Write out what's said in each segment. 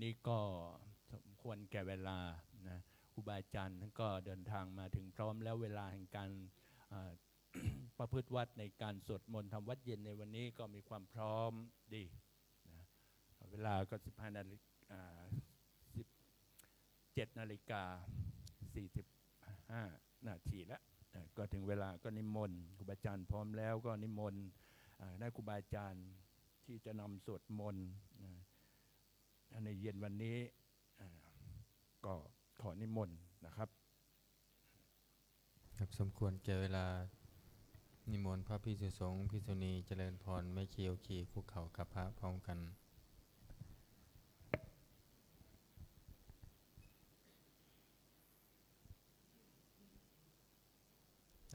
นี้ก็สมควรแก่เวลานะครูบาอาจารย์ท่านก็เดินทางมาถึงพร้อมแล้วเวลาแห่งการประพฤติวัดในการสวดมนต์ทำวัดเย็นในวันนี้ก็มีความพร้อมดีนะเวลาก็15 นาฬิกา17 นาฬิกา 45 นาทีแล้วก็ถึงเวลาก็นิมนต์ครูบาอาจารย์พร้อมแล้วก็นิมนต์ได้ครูบาอาจารย์ที่จะนำสวดมนต์ในเย็นวันนี้ก็ขอนิมนต์นะครับครับสมควรแก่เวลานิมนต์พระภิกษุสงฆ์ภิกษุณีเจริญพรไม่เคียวขี่คุกเข่ากับพระพร้อมกัน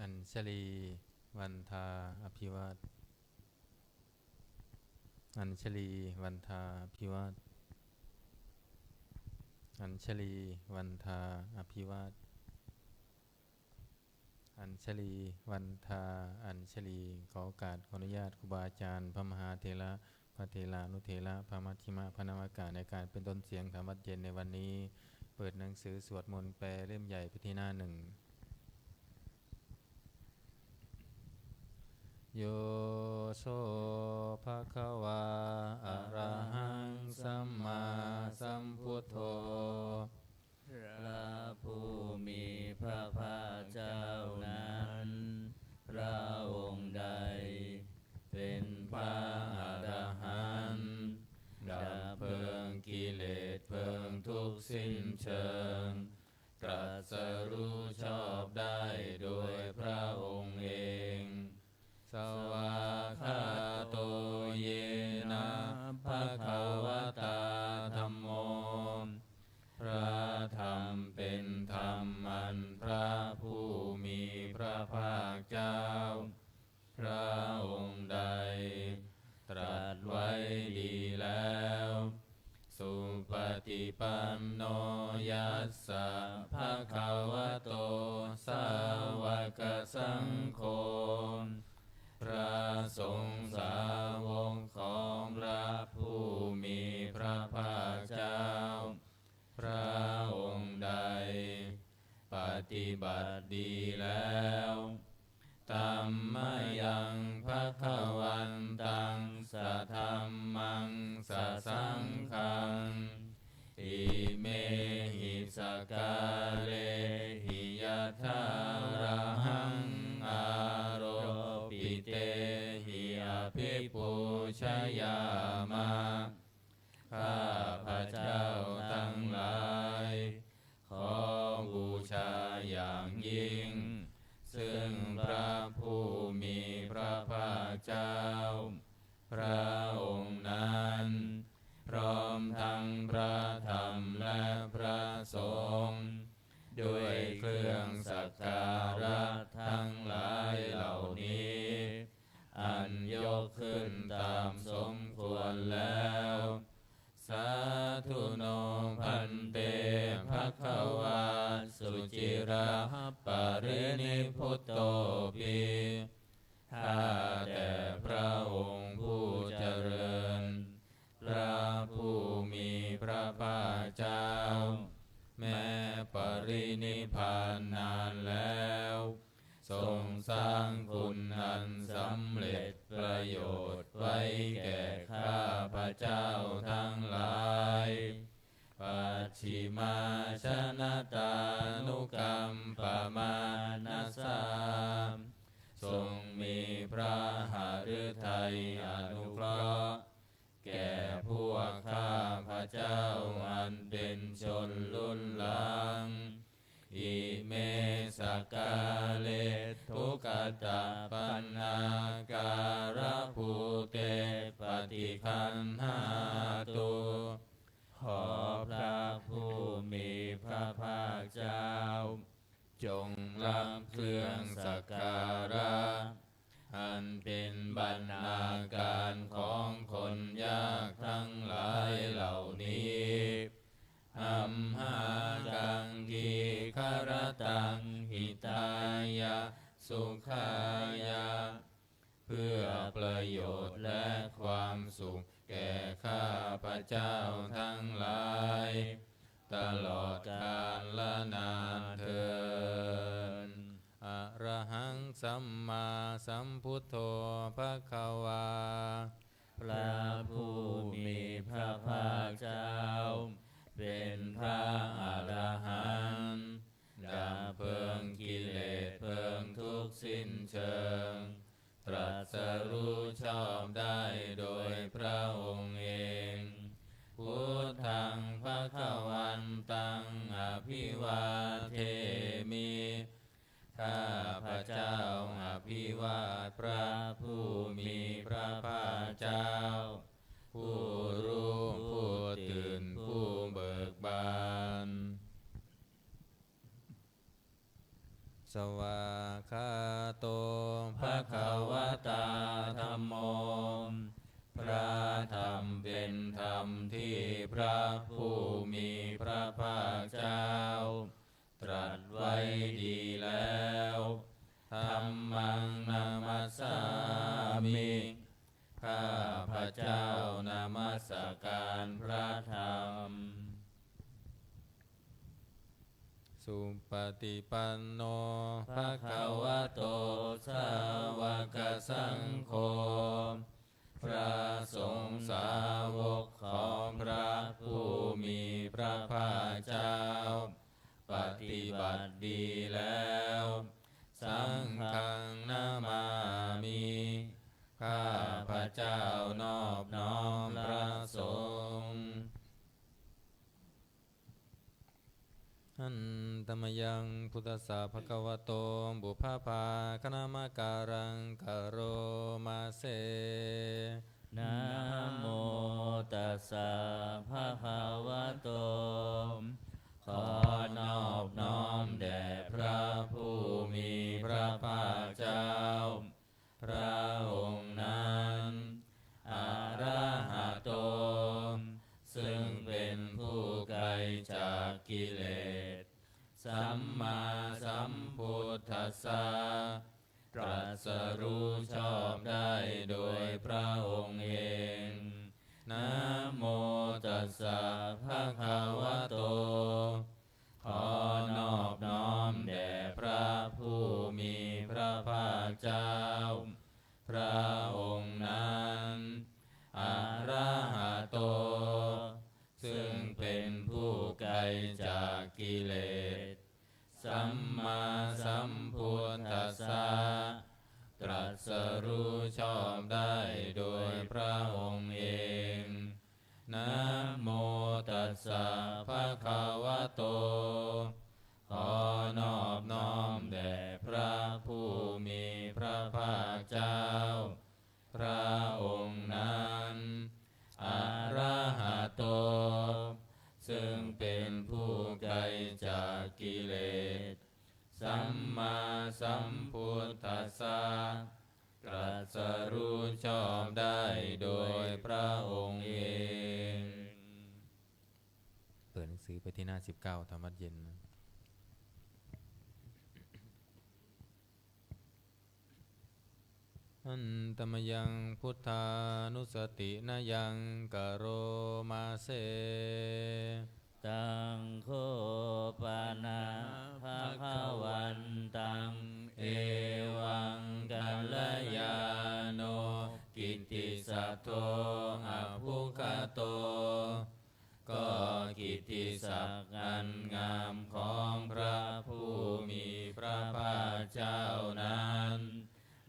อัญชลีวันทาอภิวาทอัญชลีวันทาอภิวาทอัญชลีวันทาอภิวาทอัญชลีวันทาอัญชลีขอโอกาสขออนุญาตครูบาอาจารย์พระมหาเถระพระเถรานุเถระพระมัชฌิมะพระนวากาในการเป็นต้นเสียงธรรมวัดเย็นในวันนี้เปิดหนังสือสวดมนต์แปลเล่มใหญ่ไปที่หน้า 1โยโสภควาอะระหังสัมมาสัมพุทโธพระผู้มีพระภาคเจ้านั้นพระองค์ใดเป็นพระอรหันต์ดับเพลิงกิเลสเพลิงทุกสิ้นเชิงตรัสรู้ชอบได้โดยพระองค์เองสวากขาโตเยนะภควตาธัมโมพระธรรมเป็นธรรมอันพระผู้มีพระภาคเจ้าพระองค์ใดตรัสไว้ดีแล้วสุปฏิปันโนยัสสะภะคะวะโตสาวกสังโฆพระสงฆ์สาวกของพระผู้มีพระภาคเจ้าพระองค์ใดปฏิบัติดีแล้วธัมมยังภวันตังสัทธัมมังสัสสังฆังอิเมหิสกาเลหิยะถาระหังอาโรปิเตหิอภิปูชยามะข้าพระเจ้าทั้งหลายขอบูชาอย่างยิ่งซึ่งพระผู้มีพระภาคเจ้าพระองค์นั้นพร้อมทั้งพระธรรมและพระสงฆ์ด้วยเครื่องสักการะทั้งหลายเหล่านี้อันยกขึ้นตามสมควรแล้วสาธุโนพันเตภควาสุจิระปรินิพพุตโตปิข้าแต่พระองค์ผู้เจริญพระผู้มีพระภาคเจ้าแม้ปรินิพพานนานแล้วทรงสร้างคุณอันสำเร็จประโยชน์ไว้แก่ข้าพระเจ้าทั้งหลายปัจฉิมาชนะตานุกรรมปมานัสสาทรงมีพระหฤทัยอนุเคราะห์แก่พวกข้าพระเจ้าอันเป็นชนรุ่นหลังอิเมสกาเลทุกตะปันนาการะภูเตปฏิคันหาตุขอพระผู้มีพระภาคเจ้าจงรับเครื่องสักการะอันเป็นบรรณาการของคนยากทั้งหลายเหล่านี้อัมหากังกีคารตังหิตายะสุขายะเพื่อประโยชน์และความสุขแก่ข้าพระเจ้าทั้งหลา ตลอดกาลและนานเทอญอะระหังสัมมาสัมพุทโธภคะวาพระผู้มีพระภาคเจ้าเป็นพระอรหันต์ดับเพลิงกิเลสเพลิงทุกข์สิ้นเชิงตรัสรู้ชอบได้โดยพระองค์เองพุทธังภวันตังอภิวาเทมิข้าพระเจ้าอภิวาทพระผู้มีพระภาคเจ้าผู้รู้ผู้ตื่นผู้เบิกบานสวากขาโตภควตาธัมโมพระธรรมเป็นธรรมที่พระผู้มีพระภาคเจ้าตรัสไว้ดีแล้วธัมมังนามัสสามิข้าพระเจ้านมัสการพระธรรมสุปฏิปันโนภะคะวะโตสาวกสังโฆพระสงฆ์สาวกของพระผู้มีพระภาคเจ้าปฏิบัติดีแล้วสังฆังนามามิข้าพระเจ้านอบน้อมพระสงฆ์อันตมยังพุทธัสสะภะคะวะโตบุพพาคณามการังกโรมาเสนะโมตัสสะภะคะวะโตขอนอบน้อมแด่พระผู้มีพระภาคเจ้าพระองค์นั้นอะระหะโตซึ่งเป็นผู้ไกลจากกิเลสสัมมาสัมพุทธัสสะตรัสรู้ชอบได้โดยพระองค์เองนะโมตัสสะภะคะวะโตขอนอบน้อมแด่พระผู้มีพระภาคเจ้าพระองค์นั้นอะระหะโตซึ่งเป็นผู้ไกลจากกิเลสสัมมาสัมพุทธัสสะตรัสรู้ชอบได้โดยพระองค์เองนะโมตัสสะภะคะวะโตขอนอบน้อมแด่พระผู้มีพระภาคเจ้าพระองค์นั้นอะระหะโตซึ่งเป็นผู้ไกลจากกิเลสสัมมาสัมพุทธัสสะตรัสรู้ชอบได้โดยพระองค์เองเปิดหนังสือไปที่หน้า19ธรรมวัดเย็นอันตมยังพุทธานุสตินายังกโรมาเสตังโคปานาภะคะวันตังเอวังกัลยาโนกิตติสัทโธอภุคโตก็กิตติศักดิ์อันงามของพระผู้มีพระภาคเจ้านั้น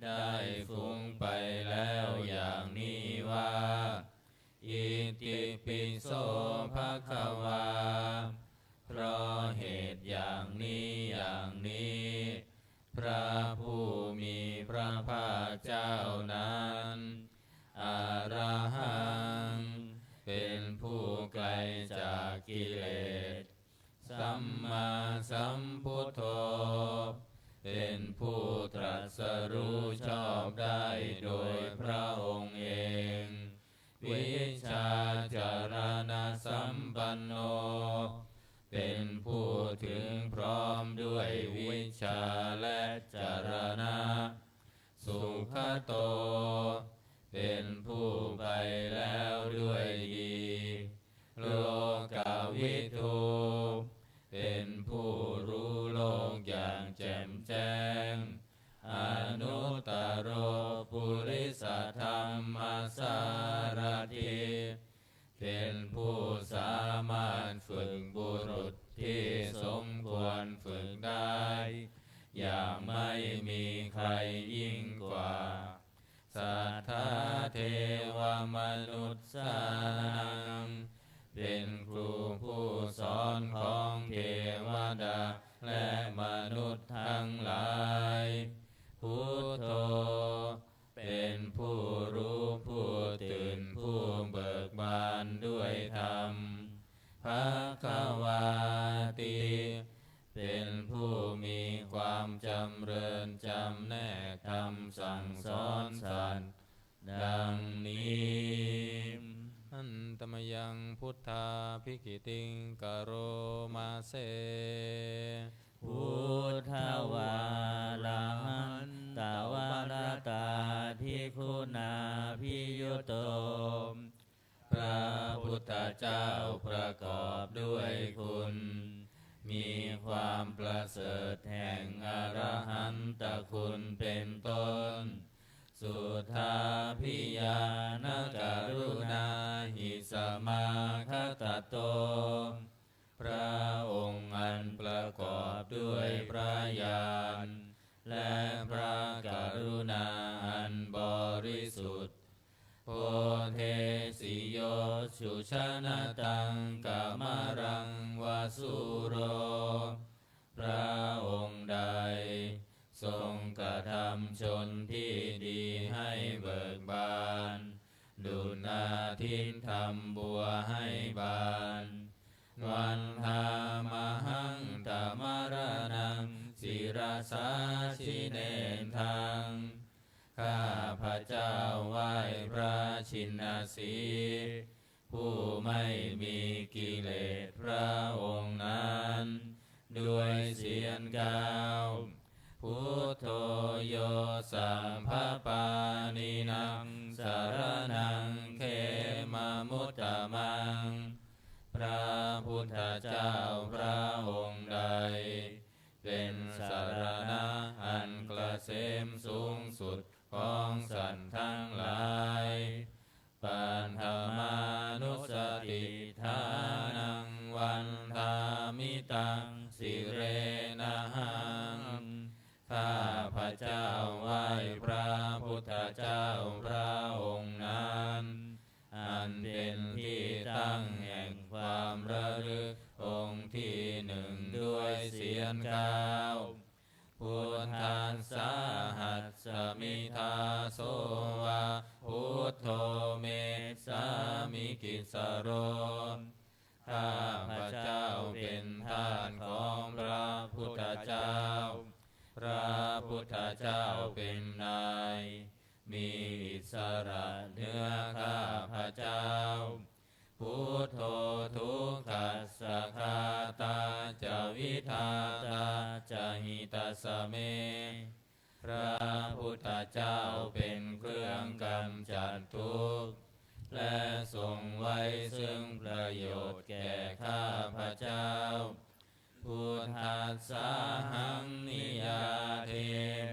ได้ฟุ้งไปแล้วอย่างนี้ว่าอิติปิโสภะคะวาเพราะเหตุอย่างนี้อย่างนี้พระผู้มีพระภาคเจ้านั้นอรหังเป็นผู้ไกลจากกิเลสสัมมาสัมพุทโธเป็นผู้ตรัสรู้ชอบได้โดยพระองค์เองวิชาจารณะสัมปันโนเป็นผู้ถึงพร้อมด้วยวิชาและจารณะสุขโตเป็นผู้ไปแล้วด้วยดีโลกวิทู นุตตโรปุริสธรรมสารถิเป็นผู้สามารถฝึกบุรุษที่สมควรฝึกได้อย่างไม่มีใครยิ่งกว่าสัทธาเทวมนุษย์สานังเป็นครูผู้สอนของเทวดาและมนุษย์ทั้งหลายพุทโธเป็นผู้รู้ผู้ตื่นผู้เบิกบานด้วยธรรมภควาติเป็นผู้มีความจำเริญจำแนกธรรมสั่งสอนสัตว์ดังนี้อันตมยังพุทธาภิกิติงกโรมาเสพุทธวาราหันตวารตาทิคุณาภิยุโตพระพุทธเจ้าประกอบด้วยคุณมีความประเสริฐแห่งอรหันตคุณเป็นต้นสุทธาภิญาณกรุณาหิสมาคตโตพระองค์อันประกอบด้วยพระญาณและพระกรุณาอันบริสุทธิ์โพเทสิโยชุชนะตังกามรังวาสุโรพระองค์ใดทรงกระทำชนที่ดีให้เบิกบานดุจนาทินทำบัวให้บานวันธามหังตมรนังศิรสาชิเนทังข้าพระเจ้าไหว้พระชินสีห์ผู้ไม่มีกิเลสพระองค์นั้นด้วยเสียงกล่าวพุทโธโยสัมภปานินังสารนังเขมมุตตมังพระพุทธเจ้าพระองค์ใดเป็นสารณะอันเกษมสูงสุดของสัตว์ทั้งหลายปัญหามานุสติทานังวันทามิตังสิเรนะหังข้าพระเจ้าไหว้พระพุทธเจ้าพระองค์นั้นอันเป็นที่ตั้งแห่งความระลึกองค์ที่หนึ่งด้วยเสียงกล่าวพุทธัสสะหัสสมิทาโสวะพุทโธเมสามิกิสโรข้าพระเจ้าเป็นทาสของพระพุทธเจ้าพระพุทธเจ้าเป็นนายมีอิสระเหนือข้าพระเจ้าพุทโธทุกขัสสะคาตาจวิทาตาจหิตาสเมพระพุทธเจ้าเป็นเครื่องกำจัดทุกข์และทรงไว้ซึ่งประโยชน์แก่ข้าพระเจ้าพุทธัสสะหังนิยาเท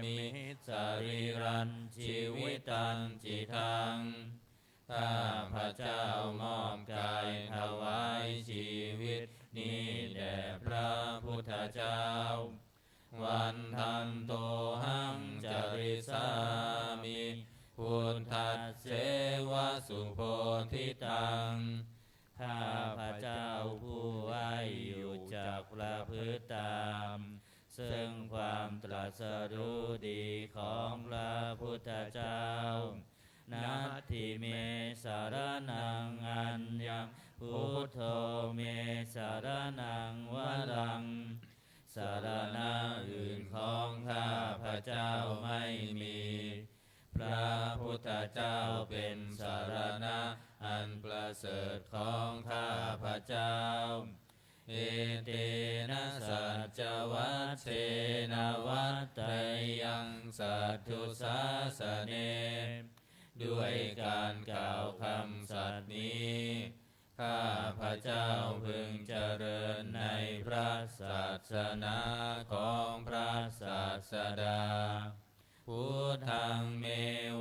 มิสรีรันชีวิตันจิตังข้าพระเจ้ามอบกายถวายชีวิตนี้แด่พระพุทธเจ้าวันทันโตหังจริสามิพุทธัสเสวะสุโพธิตังข้าพระเจ้าผู้ไหวอยู่จากประพฤติตามซึ่งความตรัสรู้ดีของพระพุทธเจ้านัตถิเมสารนังอัญญังพุทโธเมสารนังวรังสารณะอื่นของข้าพระเจ้าไม่มีพระพุทธเจ้าเป็นสารณะอันประเสริฐของข้าพระเจ้าเอเตนะสัจจวัชเชนะวัตไตยังสัทธุสาสเนด้วยการกล่าวคำสัตย์นี้ข้าพระเจ้าพึงเจริญในพระศาสนาของพระศาสดา พุทธังเม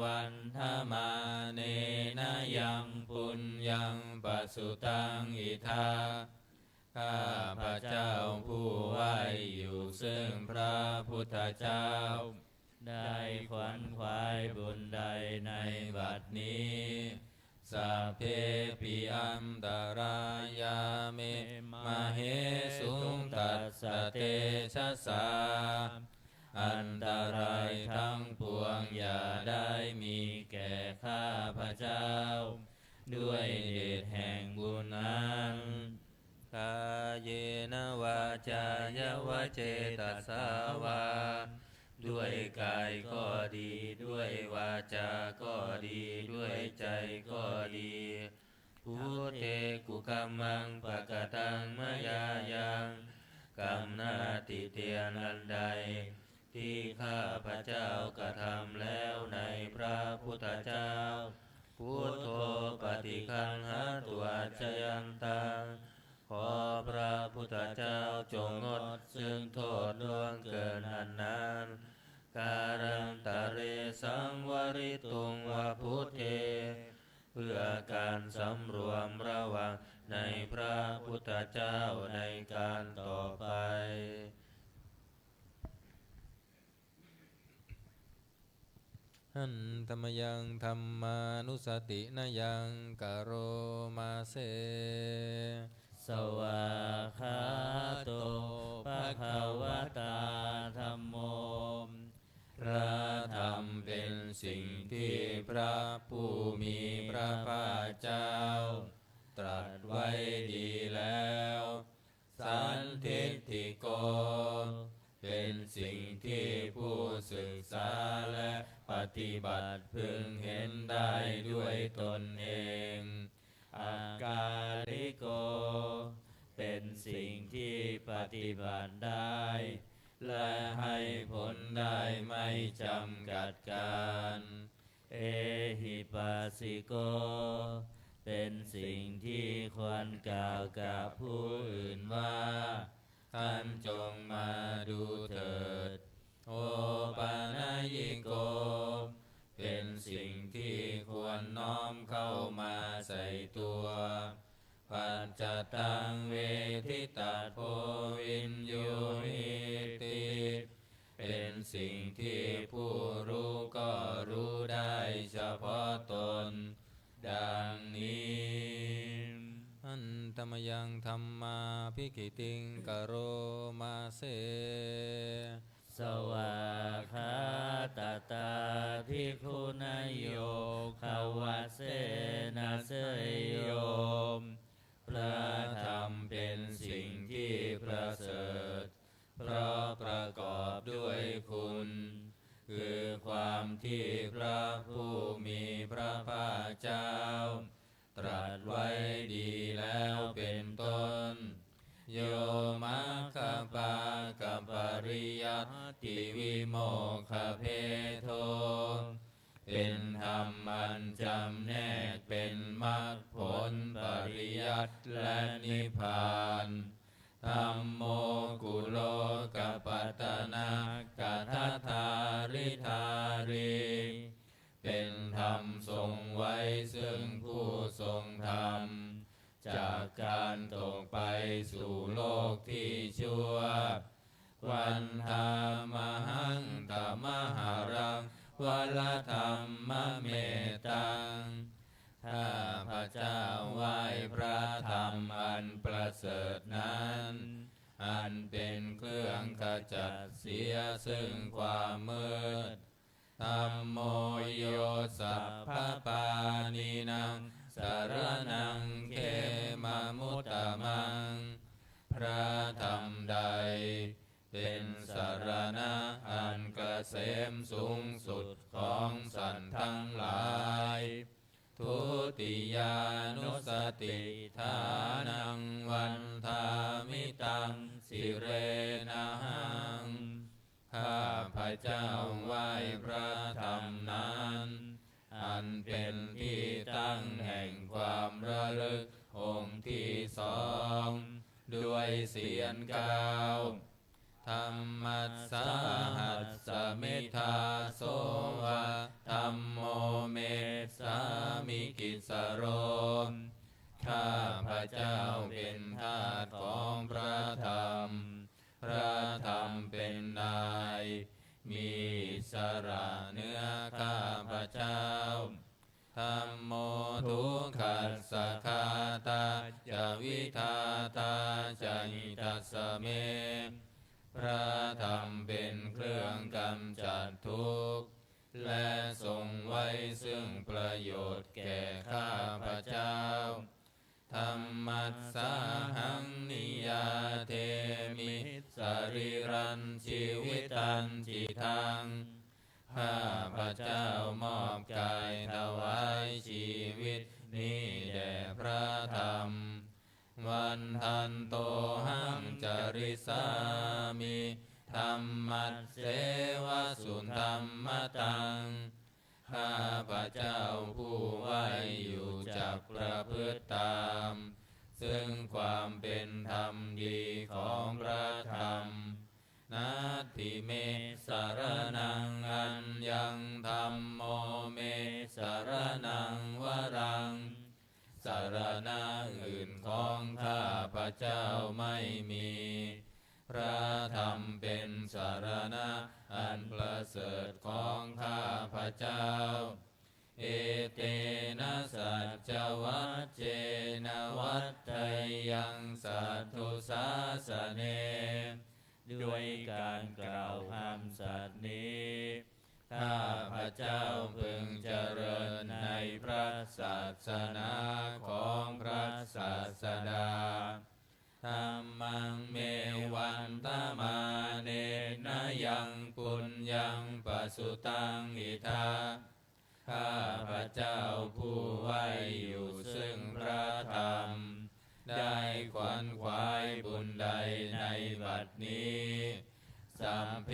วันธมาเนนะยังปุญญังปัสสุตังอิทาข้าพระเจ้าผู้ไหวอยู่ซึ่งพระพุทธเจ้าได้ขวัญขวายบุญใดในบัดนี้สัพเพปิอันตรายาเมมเหสุงตัสสะเตชะสาอันตรายทั้งปวงอย่าได้มีแก่ข้าพระเจ้าด้วยเดชแห่งบุญนั้นกายเยนะวาจายะวะเจตสาวาด้วยกายก็ดีด้วยวาจาก็ดีด้วยใจก็ดีพุทเทกุกัมมังปะกะตังมะยายังกรรมนาติเตียนันใดที่ข้าพระเจ้ากระทำแล้วในพระพุทธเจ้าพุทโธปฏิคันหาตัวชยันตังขอพระพุทธเจ้าจงงดซึ่งโทษล่วงเกินอันนั้นการันตะเรสังวริตุงวะพุทเทเพื่อการสำรวมระวังในพระพุทธเจ้าในการต่อไปหันธรรมยังธรรมานุสตินายังกโรมาเสสวากขาโตภะคะวะตาธัมโมพระธรรมเป็นสิ่งที่พระผู้มีพระภาคเจ้าตรัสไว้ดีแล้วสันทิฏฐิโกเป็นสิ่งที่ผู้ศึกษาและปฏิบัติพึงเห็นได้ด้วยตนเองอากาลิโกเป็นสิ่งที่ปฏิบัติได้และให้ผลได้ไม่จำกัดการเอหิปัสสิโกเป็นสิ่งที่ควรกล่าวกับผู้อื่นว่าท่านจงมาดูเถิดโอปานายิโกเป็นสิ่งที่ควรน้อมเข้ามาใส่ตัวปัจจตังเวทิตาโพวินโยหิติเป็นสิ่งที่ผู้รู้ก็รู้ได้เฉพาะตนดังนี้อันธรรมยังธรรมาภิกิติงกโรมาเสสวากขาตตาภิกขุนโยภาวะเสนาเสยโยพระธรรมเป็นสิ่งที่ประเสริฐเพราะประกอบด้วยคุณคือความที่พระผู้มีพระภาคเจ้าตรัสไว้ดีแล้วเป็นต้นโยมัคคปากัปปริยัติวิโมกขเพโทเป็นธรรมอันจำแนกเป็นมรรคผลปริยัติและนิพพานธัมโมกุโลกัปปัตตนากัทธาริธารีเป็นธรรมทรงไว้ซึ่งผู้ทรงธรรมจากการตกไปสู่โลกที่ชั่ววันธามหังตมหารังวัลธรรมเมตังข้าพระเจ้าไหว้พระธรรมอันประเสริฐนั้นอันเป็นเครื่องขจัดเสียซึ่งความมืดธัมโมโยสัพพปานินังสารนังเขมามุตตมังพระธรรมใดเป็นสารณะอันเกษมสูงสุดของสัตว์ทั้งหลายทุติยานุสติฐานังวันทามิตังสิเรนะหังข้าพระเจ้าไหว้พระธรรมนั้นอันเป็นที่ตั้งแห่งความระลึกองค์ที่สองด้วยเสียงกล่าว ธัมมัสสาหัสสะเมธาโสวะธัมโมเมสามิกิสโรข้าพระเจ้าเป็นทาสของพระธรรมพระธรรมเป็นนายมีอิสระเหนือข้าพระเจ้าธัมโมทุกขัสสะคาตาจะวิทาตาจะหิตัสสะเมพระธรรมเป็นเครื่องกำจัดทุกข์และทรงไว้ซึ่งประโยชน์แก่ข้าพระเจ้าธัมมัสสาหังนิยาเทมิสรีรันชีวิตันจิตังข้าพระเจ้ามอบกายถวายชีวิตนี้แด่พระธรรมวันทันโตหังจริสามิธัมมัสเสวะสุนธัมมตังข้าพระเจ้าผู้ไหวอยู่จักประพฤติตามซึ่งความเป็นธรรมดีของพระธรรมนาทิเมสารนังอัญญังธัมโมเมสารนังวรังสารณะอื่นของข้าพระเจ้าไม่มีพระธรรมเป็นสารณะอันประเสริฐของข้าพระเจ้าเอเตนะสัจจวัจเจนะวัฏฏัยยังสัทธุสาสเนด้วยการกล่าวคำสัตย์นี้ข้าพระเจ้าพึงเจริญในพระศาสนาของพระศาสดาธัมมังเมวันตมาเนนะยังปุญญังปสุตังอิทาข้าพระเจ้าผู้ไหวอยู่ซึ่งพระธรรมได้ขวนขวายบุญใดในบัดนี้สัมเพ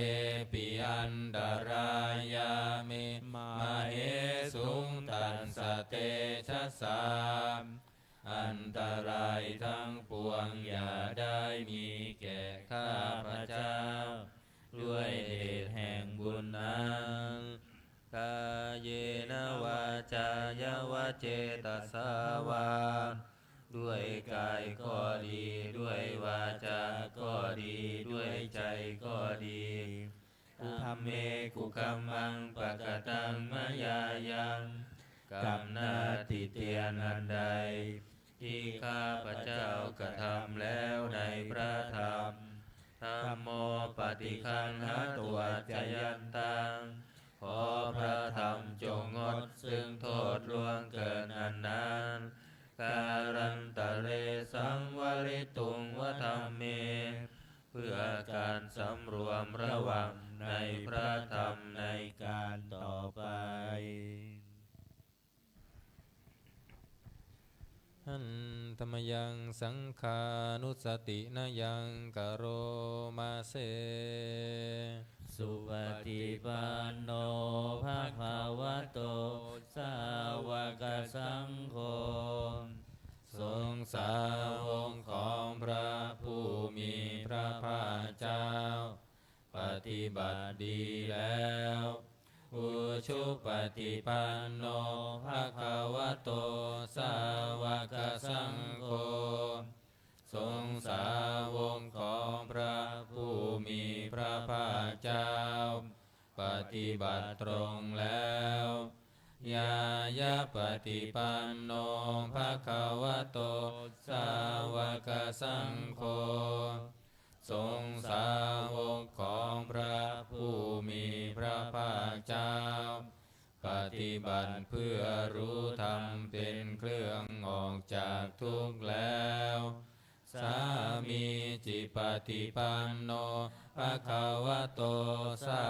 ปิอันตรายามิมาเหสุงตันสเตชะสามอันตรายทั้งปวงอย่าได้มีแก่ข้าพระเจ้าด้วยเดชแห่งบุญนั้นกายเยนะวาจายวะเจตสาวาด้วยกายก็ดีด้วยวาจาก็ดีด้วยใจก็ดีอุคัมเมกุคัมมังปะกตังมะยายังกรรมหน้าที่เตียนอันใดที่ข้าพระเจ้ากระทำแล้วในพระธรรมธัมโมปฏิคันหตัวจยันตังขอพระธรรมจงงดซึ่งโทษล่วงเกินอันนั้นการันตะเรสังวริตุงวธรรมเมเพื่อการสำรวมระวังในพระธรรมในการต่อไปหันธรรมยังสังขานุสตินายังกโรมาเสสุปฏิปันโนภะคะวะโตสาวกสังโฆทรงสาวกของพระผู้มีพระภาคเจ้าปฏิบัติดีแล้วอุชุปฏิปันโนภะคะวะโตสาวกสังโฆทรงสาวกของพระผู้มีพระภาคเจ้าปฏิบัติตรงแล้วยายะปฏิปันโนภะคะวะโตสาวกสังโฆทรงสาวกของพระผู้มีพระภาคเจ้าปฏิบัติเพื่อรู้ธรรมเป็นเครื่องออกจากทุกข์แล้วสามีจิปฏิปันโนภะคะวะโตสา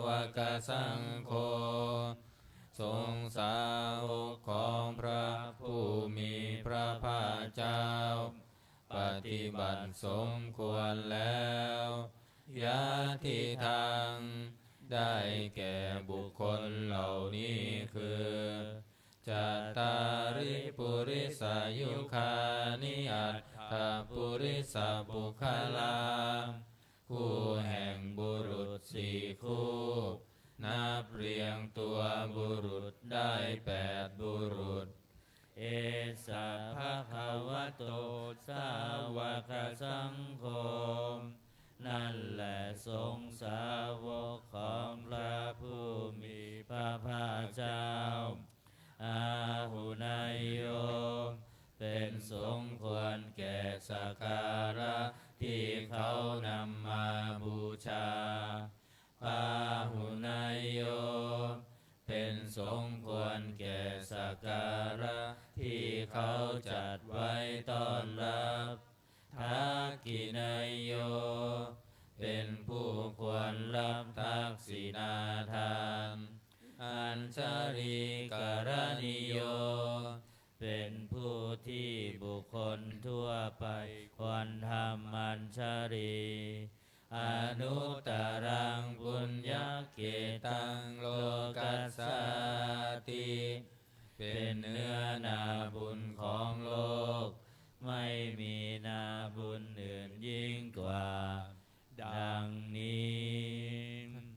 วกสังโฆทรงสาวกของพระผู้มีพระภาคเจ้าปฏิบัติสมควรแล้วยะทิทางได้แก่บุคคลเหล่านี้คือจัตตาริปุริสายุคานิอัตถปุริสบุคลาค คู่แห่งบุรุษสี่คู่นับเรียงตัวบุรุษได้8บุรุษเอสะภะคะวะโตสาวกสังโฆนั่นแหละสงฆ์สาวกของพระผู้มีพระภาคเจ้าอาหุนายโยเป็นสมควรแก่สักการะที่เขานำมาบูชาปาหุนายโยเป็นสมควรแก่สักการะที่เขาจัดไว้ต้อนรับทักขินายโยเป็นผู้ควรรับทักษิณาทานอัญชลีกรณิโยเป็นผู้ที่บุคคลทั่วไปควรทำอัญชลีอนุตตรังปุญญเกตังโลกัสสติเป็นเนื้อนาบุญของโลกไม่มีนาบุญอื่นยิ่งกว่าดังนี้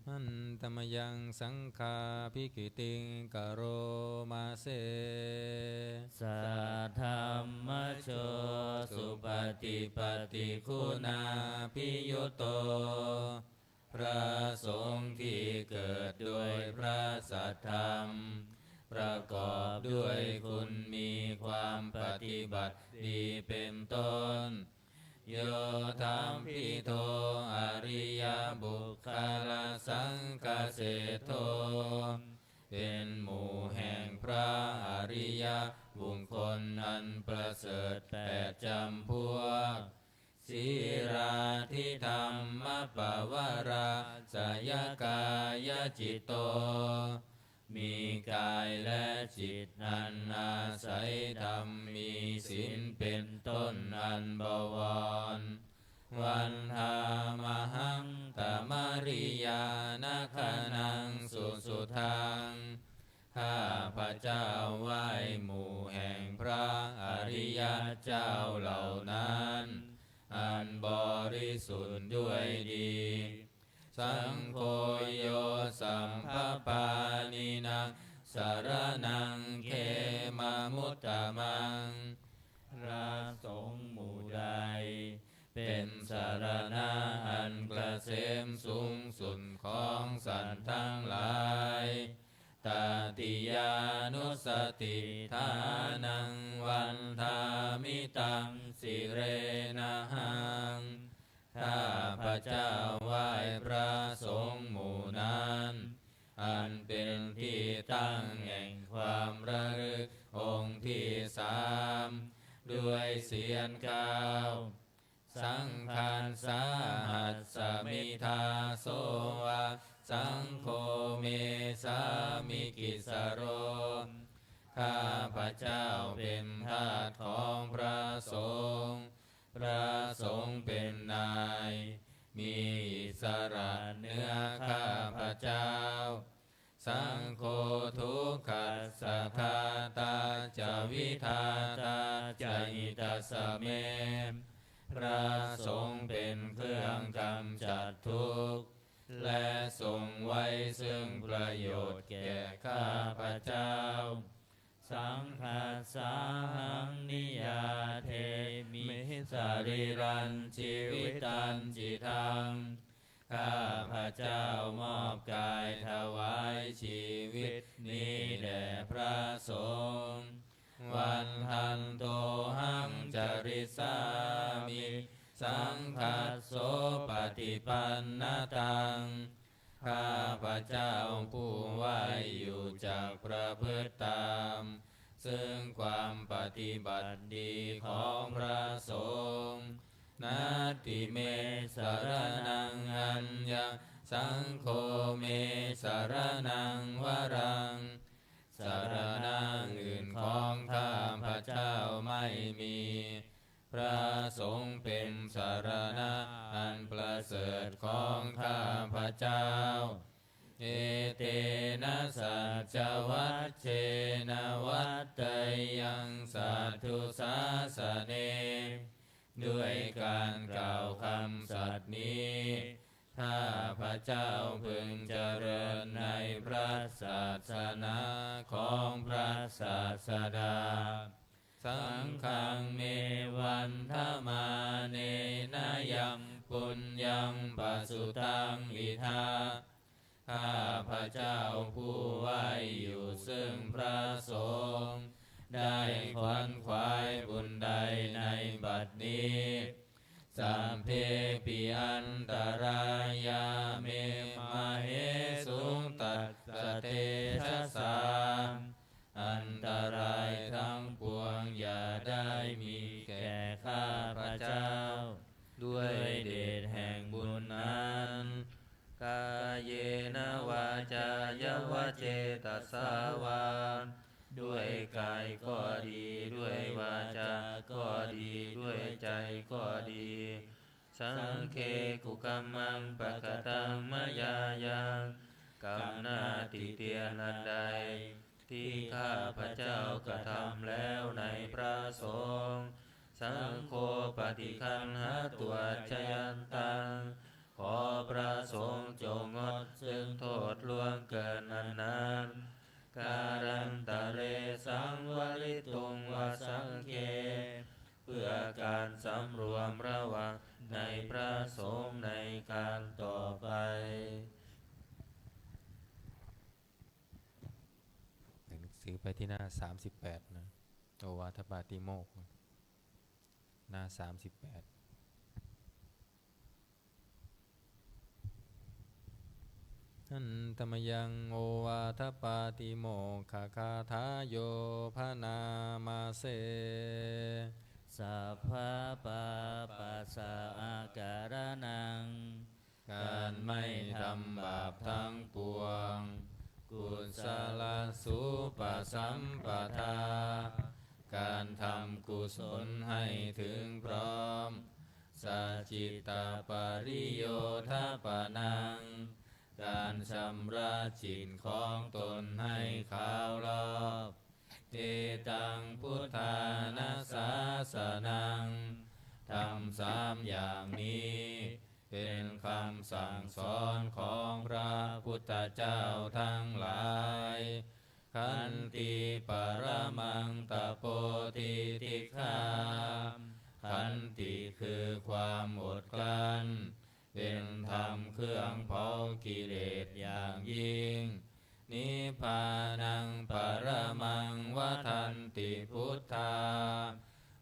หันตมยังสังฆาภิกิติงกโรมาเสสัทธัมมโชสุปฏิปฏิคุณาภิยุตโตพระสงฆ์ที่เกิดด้วยพระสัทธรรมประกอบด้วยคุณมีความปฏิบัติดีเป็นต้นโยธัมปิโตอริยบุคคลสังฆเสโทเป็นหมู่แห่งพระอริยบุคคลอันประเสริฐ8จำพวกสีราธิธรรมปวาราสยกายจิตโตมีกายและจิตอันอาศัยธรรมมีศีลเป็นต้นอันบวรวันธามหังตมริยานาคนังสุสุทังข้าพระเจ้าไหว้หมู่แห่งพระอริยเจ้าเหล่านั้นอันบริสุทธิ์ด้วยดีสังโฆโยสัมภปานินังสารนังเขมามุตตมังพระสงฆ์หมู่ใดเป็นสารณะอันเกษมสูงสุดของสัตว์ทั้งหลายตติยานุสติทานังวันทามิตังสิเรนะหังข้าพระเจ้าไหว้พระสงฆ์หมู่นั้นอันเป็นที่ตั้งแห่งความระลึกองค์ที่3ด้วยเสียงกล่าวสังฆัสสาหัสสมิทาโสวะสังโฆเมสามิกิสโรข้าพระเจ้าเป็นทาสของพระสงฆ์พระสงฆ์เป็นนายมีอิสระเหนือข้าพระเจ้าสังโฆทุกขัสสะคาตาจาวิทาตาจาอิตัสสะเมพระสงฆ์เป็นเครื่องกำจัดทุกข์และทรงไว้ซึ่งประโยชน์แก่ข้าพระเจ้าสังฆัสสาหังนิยาเทมิสรีรันชีวิตันจิตังข้าพระเจ้ามอบกายถวายชีวิตนี้แด่พระสงฆ์วันทันโตหังจริสามิสังฆัสโสปฏิปันนตังข้าพระเจ้าผู้ไหวอยู่จากประพฤติตามซึ่งความปฏิบัติดีของพระสงฆ์นาติเมสารนังอัญญสังโฆเมสารนังวรังสารนังอื่นของข้าพระเจ้าไม่มีพระสงฆ์เป็นสารณะอันประเสริฐของข้าพระเจ้าเอเตนะสัจวัชเชนะวัตเตยังสัทธุสาสเน ด้วยการกล่าวคำสัตย์นี้ข้าพระเจ้าพึงเจริญในพระศาสนาของพระศาสดาสังฆังเมวันทมาเนนะยังปุญญังปัสสุตังอิทาข้าพระเจ้าผู้ไหวอยู่ซึ่งพระสงฆ์ได้ขวนขวายบุญใดในบัดนี้สัมเพปิอันตรายาเมมาเหสุงตัสสะเทชะสาอันตรายทั้งปวงอย่าได้มีแก่ข้าพระเจ้าด้วยเดชแห่งบุญนั้นกายเยนะวาจายาวเจตสาวาด้วยกายก็ดีด้วยวาจาก็ดีด้วยใจก็ดีสังเคกุกัมมังปะกตังมะยายังกรรมหน้าติเตียนอันใดที่ข้าพระเจ้ากระทำแล้วในพระสงฆ์สังโฆปฏิคันหาตัวชยันตังขอพระสงฆ์จงงดซึ่งโทษล่วงเกินนั้นการันตะเรสังวริตุงวสังเคเพื่อการสำรวมระวังในพระสงฆ์ในการต่อไปหนังสือไปที่หน้า38นะโอวาทปาติโมกข์หน้า38อันตมยังโอวาทปาติโมกขคาทาโยภนามาเสสัพพะปาปัสสะอาการนังการไม่ทำบาปทั้งปวงกุศลสุปสัมปทาการทำกุศลให้ถึงพร้อมสัจจิตาปริโยทปนังการชำระจิตของตนให้ขาวรอบเตตังพุทธานาสาสนังทำ3อย่างนี้เป็นคำสั่งสอนของพระพุทธเจ้าทั้งหลายขันติปรมังตโปธิติฆามขันติคือความอดกลั้นเป็นธรรมเครื่องเผากิเลสอย่างยิ่งนิพพานังปรมังวทันติพุทธา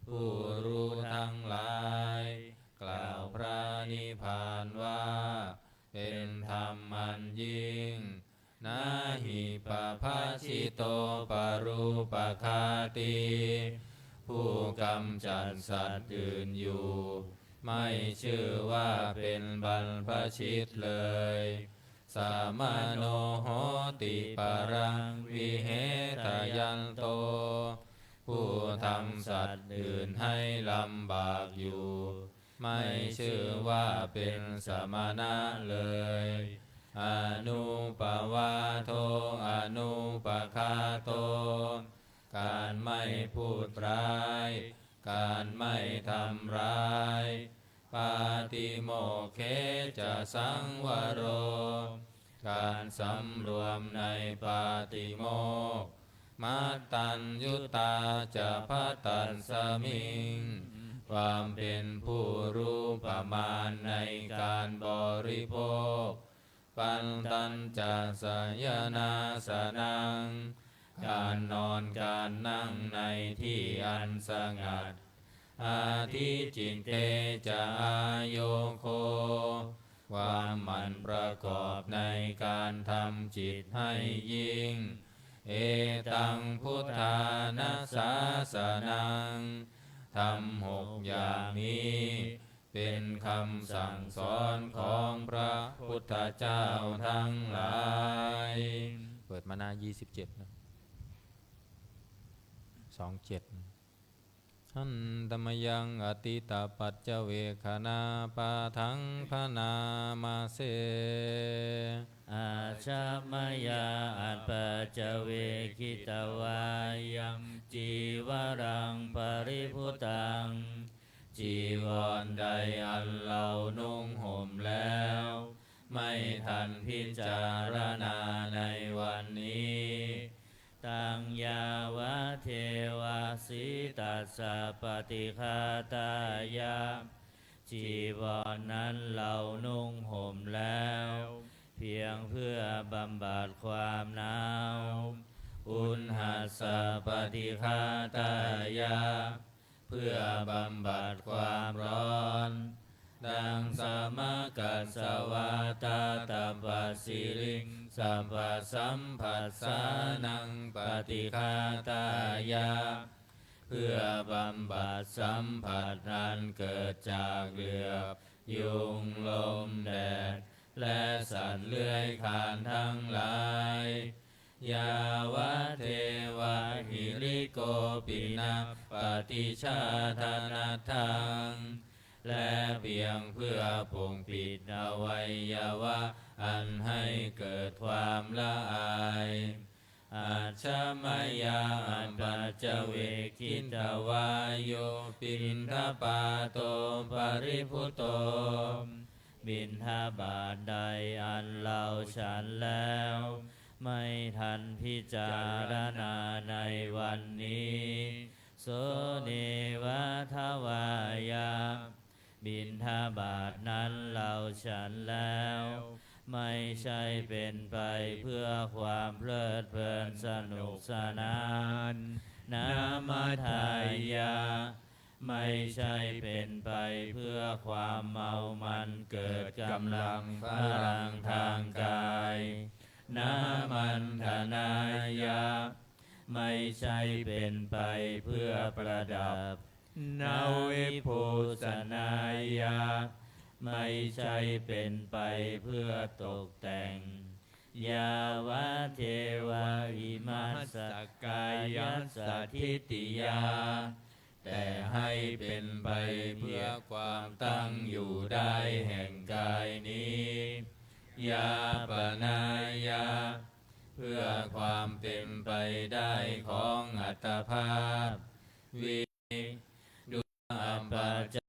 ผู้รู้ทั้งหลายกล่าวพระนิพพานว่าเป็นธรรมอันยิ่งนาหิปภาชิโตปรูปคาติผู้กำจัดสัตว์อื่นอยู่ไม่ชื่อว่าเป็นบรรพชิตเลยสามโนโหติปรังวิเหทยันโตผู้ทำสัตว์อื่นให้ลำบากอยู่ไม่ชื่อว่าเป็นสมณะเลยอนุปวาโทอนุปคาโตการไม่พูดร้ายการไม่ทำร้ายปาติโมกเขจะสังวโรการสำรวมในปาติโมกข์มัตตัญยุตาจะพัตตัสสมิงความเป็นผู้รู้ประมาณในการบริโภคปันตัญจะสยนาสนังการนอนการนั่งในที่อันสงัดอาทิจิตเตจะอาโยโคความหมั่นประกอบในการทำจิตให้ยิ่งเอตังพุทธานาสาสนังทำ6อย่างนี้เป็นคำสั่งสอนของพระพุทธเจ้าทั้งหลายเปิดมาหน้า27นะ27หันตมยังอติตาปัจเจเวคณาปาทังพนามาเสอาชามยาอัตปัจเจเวคิตวายังจีวรังปริพุตัง จีวรใดอันเรานุ่งห่มแล้ว ไม่ทันพิจารณาในวันนี้ตังยาวะเทวาสิตัสสะปฏิฆาตายะจีวรนั้นเรานุ่งห่มแล้ว เพียงเพื่อบำบัดความหนาวอุณหัสสะปฏิฆาตายะเพื่อบำบัดความร้อนดังสมกัสสวาตาตัปปสิริงสัมปสัมผัสสานังปฏิฆาตายะเพื่อบำบัดสัมผัสนั้นเกิดจากเหลือบยุงลมแดดและสัตว์เลื้อยคลานทั้งหลายยาวะเทวะหิริโกปินะปฏิชาธนาทังและเพียงเพื่อปกปิดอวัยวะอันให้เกิดความละอายอาชมายาอันปัจเจเวคิตวายโยปินทปาโตปริพุโตบิณฑบาตใดอันเราฉันแล้วไม่ทันพิจารณาในวันนี้โสเนวะทวายาบิณฑบาตนั้นเราฉันแล้วไม่ใช่เป็นไปเพื่อความเพลิดเพลินสนุกสนานนามาทายาไม่ใช่เป็นไปเพื่อความเมามันเกิดกำลังพลังทางกายนามันธนายาไม่ใช่เป็นไปเพื่อประดับนาวิภูสนายาไม่ใช่เป็นไปเพื่อตกแต่งยาวะเทวาอิมัสสกายัสสทิติยาแต่ให้เป็นไปเพื่อความตั้งอยู่ได้แห่งกายนี้ยาปนายาเพื่อความเป็นไปได้ของอัตภาพวิดุอัปปจ